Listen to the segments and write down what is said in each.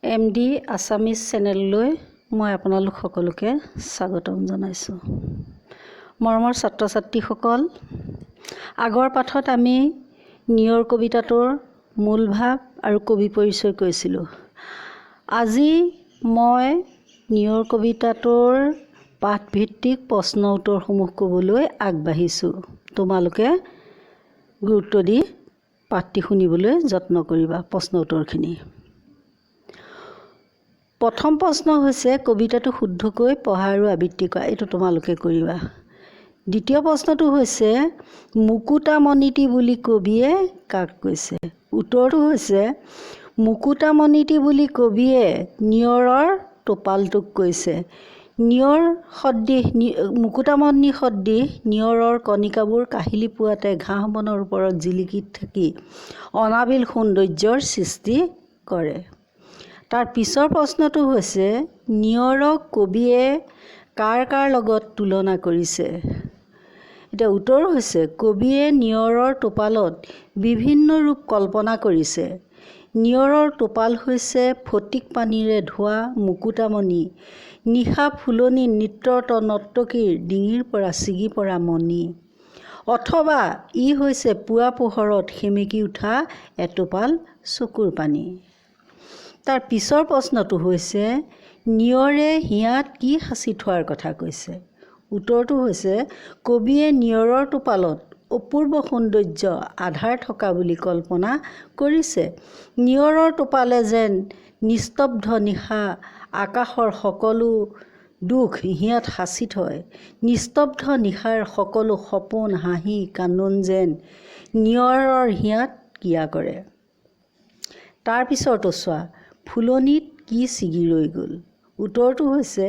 MD Assamese চেনেললৈ মই আপোনালোক সকলোকে স্বাগতম জনাইছোঁ। মৰমৰ ছাত্ৰ ছাত্ৰীসকল, আগৰ পাঠত আমি নিয়ৰ কবিতাটোৰ মূল ভাৱ আৰু কবি পৰিচয় কৈছিলোঁ। আজি মই নিয়ৰ কবিতাটোৰ পাঠভিত্তিক প্ৰশ্ন উত্তৰসমূহ ক'বলৈ আগবাঢ়িছোঁ। তোমালোকে গুৰুত্ব দি পাঠটি শুনিবলৈ যত্ন কৰিবা। প্ৰশ্ন উত্তৰখিনি। প্ৰথম প্ৰশ্ন হৈছে কবিতাটো শুদ্ধকৈ পঢ়া আৰু আবৃত্তি কৰা। এইটো তোমালোকে কৰিবা। দ্বিতীয় প্ৰশ্নটো হৈছে মুকুতামণিটি বুলি কবিয়ে কাক কৈছে? উত্তৰটো হৈছে মুকুতামণিটি বুলি কবিয়ে নিয়ৰৰ টোপালটোক কৈছে। নিয়ৰ সদৃশ মুকুতামণি সদৃশ নিয়ৰৰ কণিকাবোৰ কাহিলি পোৱাতে ঘাঁহ বনৰ ওপৰত জিলিকি থাকি অনাবিল সৌন্দৰ্যৰ সৃষ্টি কৰে। তাৰ পিছৰ প্ৰশ্নটো হৈছে নিয়ৰক কবিয়ে কাৰ কাৰ লগত তুলনা কৰিছে? এতিয়া উত্তৰ হৈছে কবিয়ে নিয়ৰৰ টোপালত বিভিন্ন ৰূপ কল্পনা কৰিছে। নিয়ৰৰ টোপাল হৈছে ফটিক পানীৰে ধোৱা মুকুতামণি, নিশা ফুলনি নৃত্যৰত নৰ্তকীৰ ডিঙিৰ পৰা ছিগি পৰা মণি, অথবা ই হৈছে পুৱা পোহৰত সেমেকি উঠা এটোপাল চকুৰ পানী। তাৰ পিছৰ প্ৰশ্নটো হৈছে নিয়ৰে হিয়াত কি সাঁচি থোৱাৰ কথা কৈছে? উত্তৰটো হৈছে কবিয়ে নিয়ৰৰ টোপালত অপূৰ্ব সৌন্দৰ্য আধাৰ থকা বুলি কল্পনা কৰিছে। নিয়ৰৰ টোপালে যেন নিস্তব্ধ নিশা আকাশৰ সকলো দুখ হিয়াত সাঁচি থয়। নিস্তব্ধ নিশাৰ সকলো সপোন হাঁহি কান্দোন যেন নিয়ৰৰ হিয়াত ক্ৰিয়া কৰে। তাৰ পিছৰটো চোৱা, ফুলনিত কি ছিগি ৰৈ গ'ল? উত্তৰটো হৈছে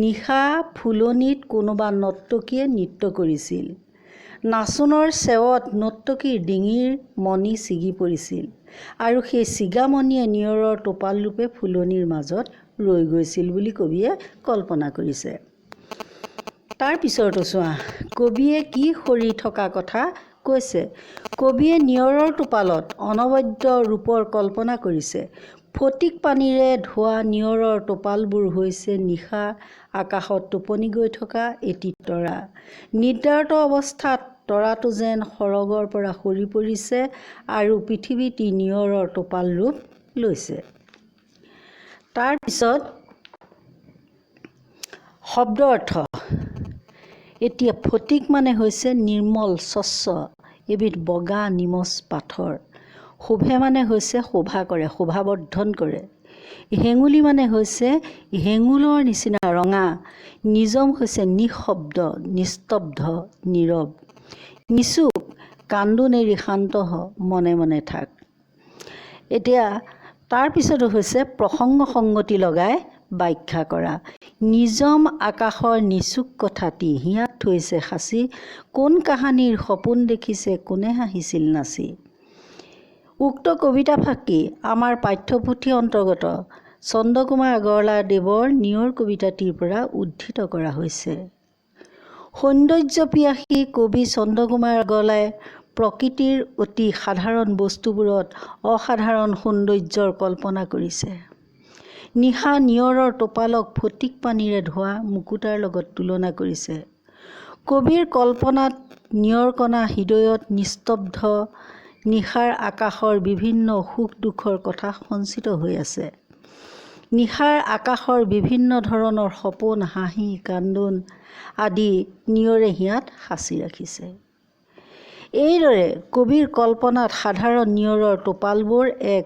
নিশা ফুলনিত কোনোবা নৰ্তকীয়ে নৃত্য কৰিছিল। নাচোনৰ চেৱত নৰ্তকীৰ ডিঙিৰ মণি ছিগি পৰিছিল আৰু সেই ছিগা মণিয়ে নিয়ৰৰ টোপাল ৰূপে ফুলনিৰ মাজত ৰৈ গৈছিল বুলি কবিয়ে কল্পনা কৰিছে। তাৰ পিছৰটো চোৱা, কবিয়ে কি সৰি থকা কথা কৈছে? কবিয়ে নিয়ৰৰ টোপালত অনবদ্য ৰূপৰ কল্পনা কৰিছে। ফটিক পানীৰে ধোৱা নিয়ৰৰ টোপালবোৰ হৈছে নিশা আকাশত টোপনি গৈ থকা এটি তৰা। নিদ্ৰাৰত অৱস্থাত তৰাটো যেন সৰগৰ পৰা সৰি পৰিছে আৰু পৃথিৱীত নিয়ৰৰ টোপাল ৰূপ লৈছে। তাৰপিছত শব্দ অৰ্থ। এতিয়া ফটিক মানে হৈছে নিৰ্মল স্বচ্ছ এবিধ বগা নিমজ পাথৰ। শোভে মানে হৈছে শোভা কৰে, শোভাবৰ্ধন কৰে। হেঙুলি মানে হৈছে হেঙুলৰ নিচিনা ৰঙা। নিজম হৈছে নিঃশব্দ, নিস্তব্ধ, নীৰৱ। নিচুক কান্দোন এৰি শান্ত হ, মনে মনে থাক। এতিয়া তাৰপিছতো হৈছে প্ৰসংগ সংগতি লগাই ব্যাখ্যা কৰা। নিজম আকাশৰ নিচুক কথাটি হিয়াত থৈছে সাঁচি, কোন কাহানিৰ সপোন দেখিছে কোনে হাঁহিছিল নাচি। উক্ত কবিতা ফাঁকি আমাৰ পাঠ্যপুথি অন্তৰ্গত চন্দ্ৰকুমাৰ আগৰৱালাদেৱৰ নিয়ৰ কবিতাটিৰ পৰা উদ্ধৃত কৰা হৈছে। সৌন্দৰ্য পিয়াসী কবি চন্দ্ৰকুমাৰ আগৰৱালাই প্ৰকৃতিৰ অতি সাধাৰণ বস্তুবোৰত অসাধাৰণ সৌন্দৰ্যৰ কল্পনা কৰিছে। নিশা নিয়ৰৰ টোপালক ফটিক পানীৰে ধোৱা মুকুতাৰ লগত তুলনা কৰিছে। কবিৰ কল্পনাত নিয়ৰকণা হৃদয়ত নিস্তব্ধ নিশাৰ আকাশৰ বিভিন্ন সুখ দুখৰ কথা সঞ্চিত হৈ আছে। নিশাৰ আকাশৰ বিভিন্ন ধৰণৰ সপোন হাঁহি কান্দোন আদি নিয়ৰে হিয়াত সাঁচি ৰাখিছে। এইদৰে কবিৰ কল্পনাত সাধাৰণ নিয়ৰৰ টোপালবোৰ এক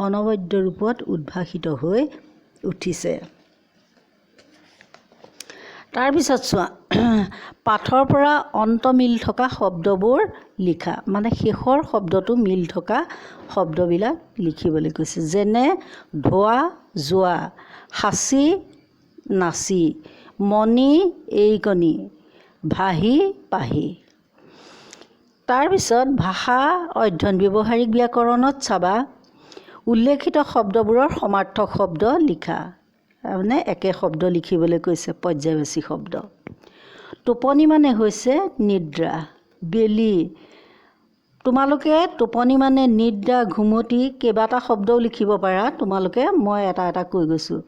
অনবদ্য ৰূপত উদ্ভাসিত হৈ উঠিছে। তাৰপিছত চোৱা, পাঠৰ পৰা অন্ত মিল থকা শব্দবোৰ লিখা। মানে শেষৰ শব্দটো মিল থকা শব্দবিলাক লিখিবলৈ কৈছে। যেনে ধোৱা যোৱা, সাঁচি নাচি, মণি এইকণি, ভাহি পাহি। তাৰপিছত ভাষা অধ্যয়ন ব্যৱহাৰিক ব্যাকৰণত চাবা, উল্লেখিত শব্দবোৰৰ সমাৰ্থক শব্দ লিখা। মানে একে শব্দ লিখিবলৈ কৈছে, পৰ্যায়বাচী শব্দ। টোপনি মানে হৈছে নিদ্ৰা, বেলি তোমালোকে টোপনি মানে নিদ্ৰা ঘুমতি কেইবাটা শব্দও লিখিব পাৰা তোমালোকে মই এটা এটা কৈ গৈছোঁ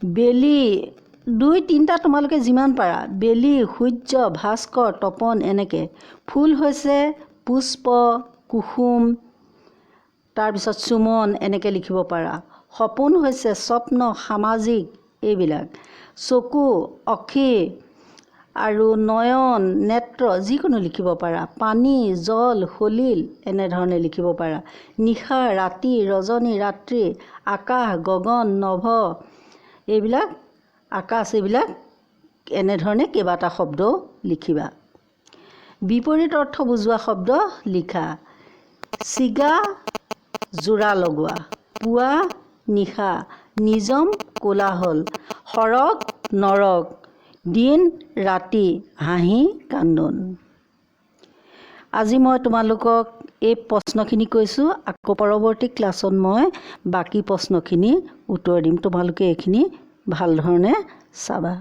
বেলি 2-3টা তোমালোকে যিমান পাৰা বেলি সূৰ্য ভাস্কৰ তপন এনেকৈ ফুল হৈছে পুষ্প কুসুম তাৰপিছত সুমন এনেকৈ লিখিব পাৰা সপোন হৈছে স্বপ্ন সামাজিক এইবিলাক চকু অখি আৰু নয়ন নেত্ৰ যিকোনো লিখিব পাৰা পানী জল সলিল এনেধৰণে লিখিব পাৰা নিশা ৰাতি ৰজনী ৰাত্ৰি আকাশ গগন নভ এইবিলাক আকাশ এইবিলাক এনেধৰণে কেইবাটা শব্দ লিখিবা বিপৰীত অৰ্থ বুজোৱা শব্দ লিখা চিগা জোৰা লগোৱা পুৱা নিশা নিজম কোলাহল সৰগ নৰক দিন ৰাতি হাঁহি কান্দোন আজি মই তোমালোকক এই প্ৰশ্নখিনি কৈছোঁ আকৌ পৰৱৰ্তী ক্লাছত মই বাকী প্ৰশ্নখিনি উত্তৰ দিম তোমালোকে এইখিনি ভাল ধৰণে চাবা